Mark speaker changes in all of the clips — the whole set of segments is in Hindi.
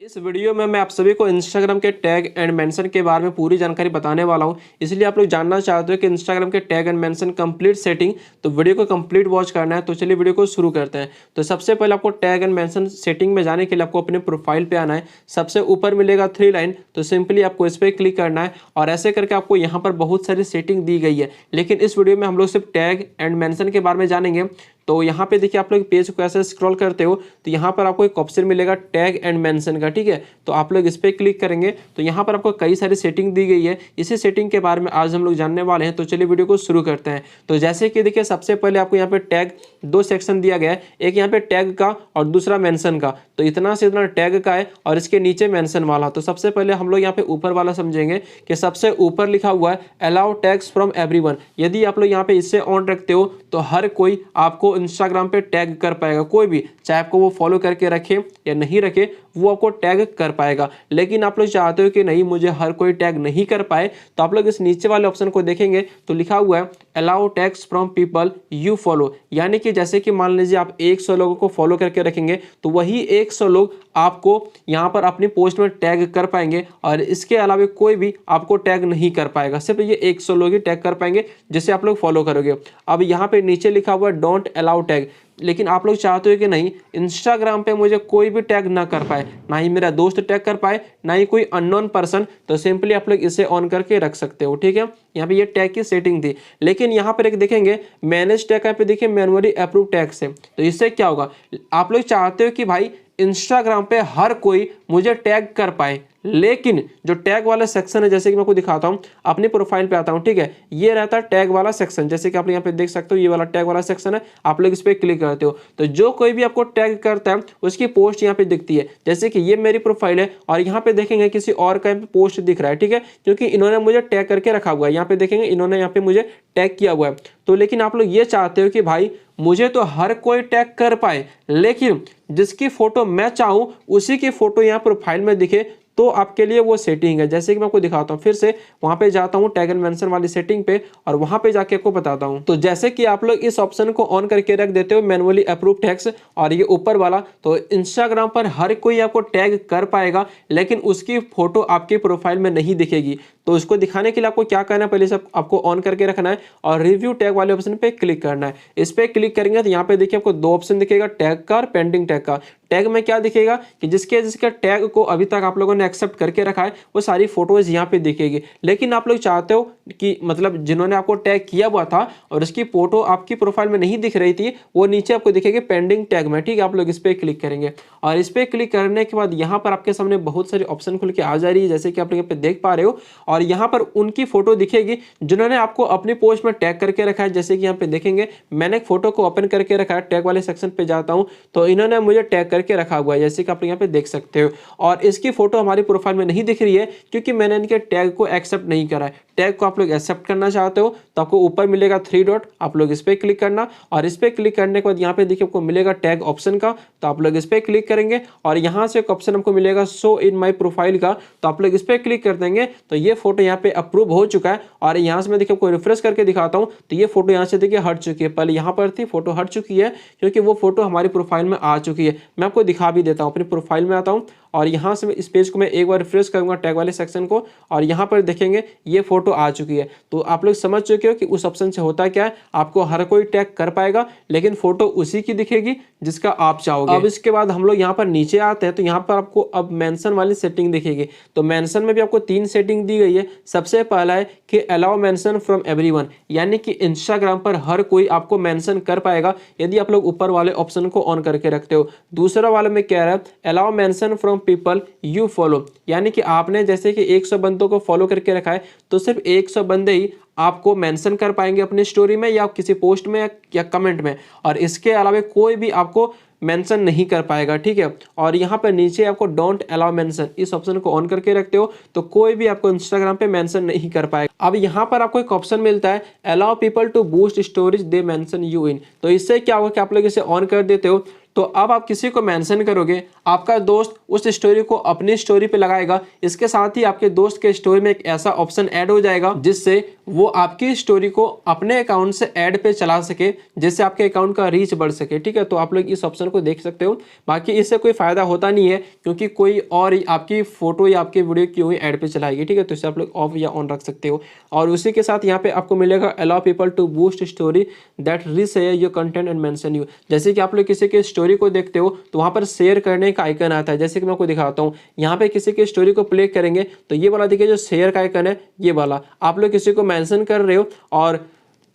Speaker 1: इस वीडियो में मैं आप सभी को इंस्टाग्राम के टैग एंड मेंशन के बारे में पूरी जानकारी बताने वाला हूं। इसलिए आप लोग जानना चाहते हो कि इंस्टाग्राम के tag and mention complete setting, तो वीडियो को कंप्लीट वॉच करना है। तो चलिए वीडियो को शुरू करते हैं। तो सबसे पहले आपको टैग एंड मेंशन सेटिंग में जाने के लिए आपको अपने प्रोफाइल पे आना है। सबसे ऊपर मिलेगा 3 लाइन, तो सिंपली आपको इस पर क्लिक करना है और ऐसे करके आपको यहाँ पर बहुत सारी सेटिंग दी गई है। लेकिन इस वीडियो में हम लोग सिर्फ टैग एंड मेंशन के बारे में जानेंगे। तो यहाँ पे देखिए, आप लोग पेज को ऐसे स्क्रॉल करते हो तो यहाँ पर आपको एक ऑप्शन मिलेगा टैग एंड मेंशन का, ठीक है। तो आप लोग इस पर क्लिक करेंगे तो यहाँ पर आपको कई सारी सेटिंग दी गई है। इसी सेटिंग के बारे में आज हम लोग जानने वाले हैं। तो चलिए वीडियो को शुरू करते हैं। तो जैसे कि देखिए, सबसे पहले आपको यहाँ पे टैग 2 सेक्शन दिया गया है, एक यहाँ पे टैग का और दूसरा मेंशन का। तो इतना से इतना टैग का है और इसके नीचे मेंशन वाला। तो सबसे पहले हम लोग यहाँ पे ऊपर वाला समझेंगे कि सबसे ऊपर लिखा हुआ है अलाउ टैग्स फ्रॉम एवरीवन। यदि आप लोग यहाँ पे इससे ऑन रखते हो तो हर कोई आपको इंस्टाग्राम पे टैग कर पाएगा। कोई भी, चाहे आपको वो फॉलो करके रखे या नहीं रखे, वो आपको टैग कर पाएगा। लेकिन आप लोग चाहते हो कि नहीं, मुझे हर कोई टैग नहीं कर पाए, तो आप लोग इस नीचे वाले ऑप्शन को देखेंगे तो लिखा हुआ है allow tags from people you follow. यानी कि जैसे कि मान लीजिए आप 100 लोगों को फॉलो करके रखेंगे तो वही 100 लोग आपको यहाँ पर अपनी पोस्ट में टैग कर पाएंगे और इसके अलावा कोई भी आपको टैग नहीं कर पाएगा। सिर्फ ये 100 लोग ही टैग कर पाएंगे जिसे आप लोग फॉलो करोगे। अब यहाँ पे नीचे लिखा हुआ है डोंट अलाउ टैग। लेकिन आप लोग चाहते हो कि नहीं, इंस्टाग्राम पे मुझे कोई भी टैग ना कर पाए, ना ही मेरा दोस्त टैग कर पाए, ना ही कोई अननोन पर्सन। तो सिंपली आप लोग इसे ऑन करके रख सकते हो, ठीक है। यहाँ पे ये टैग की सेटिंग थी। लेकिन यहाँ पर एक देखेंगे मैनेज टैग, यहाँ पे देखिए मैनुअली अप्रूव टैग से। तो इससे क्या होगा, आप लोग चाहते हो कि भाई इंस्टाग्राम पे हर कोई मुझे टैग कर पाए, लेकिन जो टैग वाला सेक्शन है, जैसे कि मैं आपको दिखाता हूं, अपनी प्रोफाइल पे आता हूं, ठीक है। ये रहता है टैग वाला सेक्शन, जैसे कि आप यहाँ पे देख सकते हो, ये वाला टैग वाला सेक्शन है। आप लोग इस पे क्लिक करते हो तो जो कोई भी आपको टैग करता है उसकी पोस्ट यहाँ पे दिखती है। जैसे कि ये मेरी प्रोफाइल है और यहाँ पे देखेंगे किसी और का पोस्ट दिख रहा है, ठीक है, क्योंकि इन्होंने मुझे टैग करके रखा हुआ है। यहाँ पे देखेंगे इन्होंने यहाँ पे मुझे टैग किया हुआ है। तो लेकिन आप लोग ये चाहते हो कि भाई मुझे तो हर कोई टैग कर पाए, लेकिन जिसकी फोटो मैं चाहूं उसी की फोटो यहाँ प्रोफाइल में दिखे, तो आपके लिए वो सेटिंग है। जैसे कि मैं आपको दिखाता हूँ, फिर से वहां पे जाता हूँ टैग एंड मेंशन वाली सेटिंग पे और वहां पे जाके आपको बताता हूँ। तो जैसे कि आप लोग इस ऑप्शन को ऑन करके रख देते हो मैनुअली अप्रूव टैग्स, और ये ऊपर वाला, तो इंस्टाग्राम पर हर कोई आपको टैग कर पाएगा, लेकिन उसकी फोटो आपके प्रोफाइल में नहीं दिखेगी। तो उसको दिखाने के लिए आपको क्या करना है, पहले से आपको ऑन करके रखना है और रिव्यू टैग वाले ऑप्शन पे क्लिक करना है। इस पे क्लिक करेंगे तो यहाँ पे देखिए आपको 2 ऑप्शन दिखेगा, टैग का और पेंडिंग टैग का। टैग में क्या दिखेगा कि जिसके टैग को अभी तक आप लोगों ने एक्सेप्ट करके रखा है वो सारी फोटोज यहाँ पे दिखेगी। लेकिन आप लोग चाहते हो कि मतलब जिन्होंने आपको टैग किया हुआ था और उसकी फोटो आपकी प्रोफाइल में नहीं दिख रही थी, वो नीचे आपको दिखेगी पेंडिंग टैग में, ठीक है। आप लोग इस पे क्लिक करेंगे और इस पे क्लिक करने के बाद यहाँ पर आपके सामने बहुत सारी ऑप्शन खुल के आ जा रही है, जैसे कि आप लोग यहाँ पे देख पा रहे हो। और यहाँ पर उनकी फोटो दिखेगी जिन्होंने आपको अपनी पोस्ट में टैग करके रखा है। जैसे कि यहाँ पे देखेंगे मैंने एक फोटो को ओपन करके रखा है, टैग वाले सेक्शन पे जाता हूँ तो इन्होंने मुझे टैग करके रखा हुआ है, जैसे कि आप यहाँ पे देख सकते हो। और इसकी फोटो हमारी प्रोफाइल में नहीं दिख रही है क्योंकि मैंने इनके टैग को एक्सेप्ट नहीं करा है। टैग को आप लोग एक्सेप्ट करना चाहते हो तो आपको ऊपर मिलेगा 3 डॉट, आप लोग इस पे क्लिक करना और इस पे क्लिक करने के बाद यहाँ पे देखिए आपको मिलेगा टैग ऑप्शन का, तो आप लोग इस पे क्लिक करेंगे और यहाँ से एक ऑप्शन आपको मिलेगा शो इन माई प्रोफाइल का, तो आप लोग इस पे क्लिक कर देंगे तो ये फोटो यहाँ पे अप्रूव हो चुका है। और यहाँ से मैं देखिए आपको रिफ्रेश करके दिखाता हूँ तो ये फोटो यहाँ से देखिए हट चुकी है। पहले यहाँ पर थी, फोटो हट चुकी है क्योंकि वो फोटो हमारी प्रोफाइल में आ चुकी है। मैं आपको दिखा भी देता हूँ, अपनी प्रोफाइल में आता हूँ और यहाँ से इस पेज को मैं एक बार रिफ्रेश करूंगा टैग वाले सेक्शन को और यहाँ पर देखेंगे ये फोटो आ चुकी है। तो आप लोग समझ चुके हो कि उस ऑप्शन से होता क्या है, आपको हर कोई टैग कर पाएगा लेकिन फोटो उसी की दिखेगी जिसका आप चाहोगे। अब इसके बाद हम लोग यहाँ पर नीचे आते हैं तो यहाँ पर आपको अब मेंशन वाली सेटिंग दिखेगी। तो मेंशन में भी आपको 3 सेटिंग दी गई है। सबसे पहला है कि अलाउ मेंशन फ्रॉम एवरीवन, यानी कि इंस्टाग्राम पर हर कोई आपको मेंशन कर पाएगा यदि आप लोग ऊपर वाले ऑप्शन को ऑन करके रखते हो। दूसरा वाले में क्या है, allow mention from people you follow, यानी कि आपने जैसे कि 100 बंदों को फॉलो करके रखा है तो सिर्फ 100 बंदे ही आपको मेंशन कर पाएंगे अपनी स्टोरी में या किसी पोस्ट में या कमेंट में, और इसके अलावा कोई भी आपको मेंशन नहीं कर पाएगा, ठीक है। और यहाँ पर नीचे आपको डोंट अलाउ मेंशन, इस ऑप्शन को ऑन करके रखते हो तो कोई भी आपको इंस्टाग्राम पे मेंशन नहीं कर पाएगा। अब यहाँ पर आपको एक ऑप्शन मिलता है allow people to boost stories they mention you in. तो इससे क्या होगा कि आप लोग इसे ऑन कर देते हो तो अब आप किसी को मेंशन करोगे, आपका दोस्त उस स्टोरी को अपनी स्टोरी पे लगाएगा। इसके साथ ही आपके दोस्त के स्टोरी में एक ऐसा ऑप्शन ऐड हो जाएगा जिससे वो आपकी स्टोरी को अपने अकाउंट से ऐड पे चला सके, जिससे आपके अकाउंट का रीच बढ़ सके। ठीक है, तो आप लोग इस ऑप्शन को देख सकते हो। बाकी इससे कोई फायदा होता नहीं है क्योंकि कोई और आपकी फोटो या आपकी वीडियो क्यों ही ऐड पे चलाएगी। ठीक है, तो इसे आप लोग ऑफ या ऑन रख सकते हो। और उसी के साथ यहाँ पे आपको मिलेगा allow people to boost story that reshare your content and mention you. जैसे कि आप लोग किसी के स्टोरी को देखते हो तो वहां पर शेयर करने का आइकन आता है। जैसे कि मैं आपको दिखाता हूँ, यहाँ पे किसी की स्टोरी को प्ले करेंगे तो ये वाला देखिए जो शेयर का आइकन है, ये वाला आप लोग किसी को मेंशन कर रहे हो और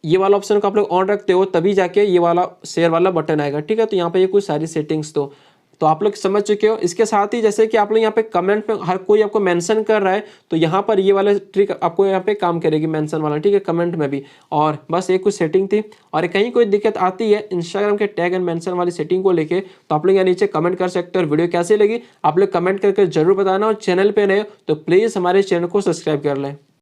Speaker 1: ये वाला ऑप्शन को आप लोग ऑन रखते हो तभी जाके ये वाला शेयर वाला बटन आएगा। ठीक है, तो यहाँ पे ये कुछ सारी सेटिंग्स तो आप लोग समझ चुके हो। इसके साथ ही जैसे कि आप लोग यहाँ पे कमेंट पे हर कोई आपको मेंशन कर रहा है तो यहाँ पर ये वाला ट्रिक आपको यहाँ पे काम करेगी, मेंशन वाला। ठीक है, कमेंट में भी। और बस एक कुछ सेटिंग थी। और कहीं कोई दिक्कत आती है इंस्टाग्राम के टैग एंड मेंशन वाली सेटिंग को लेके तो आप लोग यहाँ नीचे कमेंट कर सकते हो। और वीडियो कैसे लगी आप लोग कमेंट करके जरूर बताना। और चैनल पे नए तो प्लीज हमारे चैनल को सब्सक्राइब कर लें।